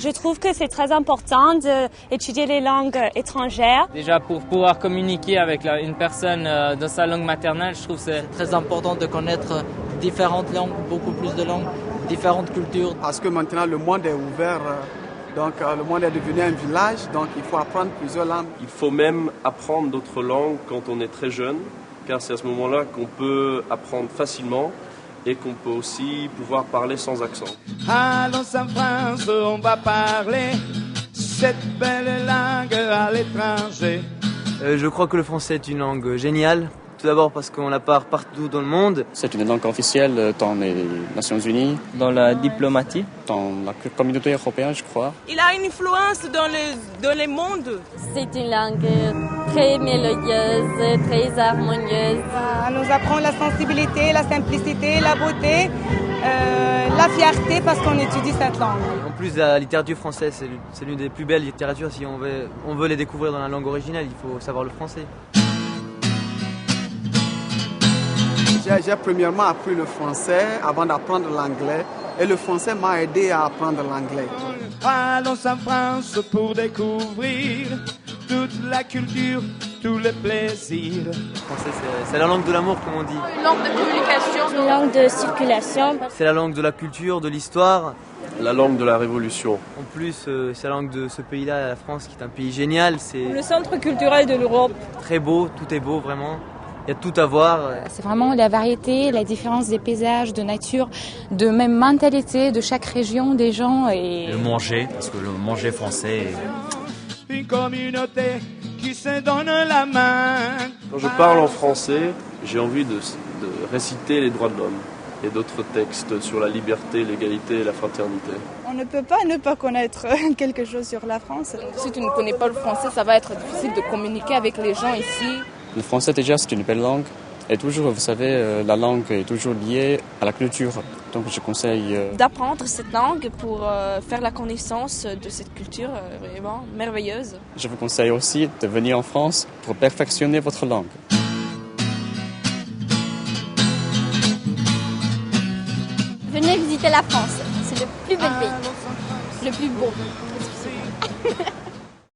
Je trouve que c'est très important d'étudier les langues étrangères. Déjà pour pouvoir communiquer avec une personne dans sa langue maternelle, je trouve que c'est très important de connaître différentes langues, beaucoup plus de langues, différentes cultures. Parce que maintenant le monde est ouvert, donc le monde est devenu un village, donc il faut apprendre plusieurs langues. Il faut même apprendre d'autres langues quand on est très jeune, car c'est à ce moment-là qu'on peut apprendre facilement et qu'on peut aussi pouvoir parler sans accent. Allons en France, on va parler cette belle langue à l'étranger. Je crois que le français est une langue géniale. Tout d'abord parce qu'on la parle partout dans le monde. C'est une langue officielle dans les Nations Unies. Dans la diplomatie. Dans la communauté européenne, je crois. Il a une influence dans le monde. C'est une langue très mélodieuse, très harmonieuse. Elle nous apprend la sensibilité, la simplicité, la beauté, la fierté parce qu'on étudie cette langue. En plus, la littérature française, c'est l'une des plus belles littératures. Si on veut les découvrir dans la langue originale, il faut savoir le français. J'ai premièrement appris le français avant d'apprendre l'anglais et le français m'a aidé à apprendre l'anglais. Allons en France pour découvrir toute la culture, tous les plaisirs. Le français, c'est la langue de l'amour, comme on dit. Une langue de communication. Une langue de circulation. C'est la langue de la culture, de l'histoire. La langue de la Révolution. En plus, c'est la langue de ce pays-là, la France, qui est un pays génial. C'est le centre culturel de l'Europe. Très beau, tout est beau, vraiment. Il y a tout à voir. C'est vraiment la variété, la différence des paysages, de nature, de même mentalité de chaque région des gens. Et le manger, parce que le manger français Une communauté qui se donne la main. Quand je parle en français, j'ai envie de réciter les droits de l'homme et d'autres textes sur la liberté, l'égalité et la fraternité. On ne peut pas ne pas connaître quelque chose sur la France. Si tu ne connais pas le français, ça va être difficile de communiquer avec les gens ici. Le français déjà c'est une belle langue et toujours vous savez la langue est toujours liée à la culture. Donc je conseille d'apprendre cette langue pour faire la connaissance de cette culture vraiment merveilleuse. Je vous conseille aussi de venir en France pour perfectionner votre langue. Venez visiter la France, c'est le plus bel pays, le plus beau.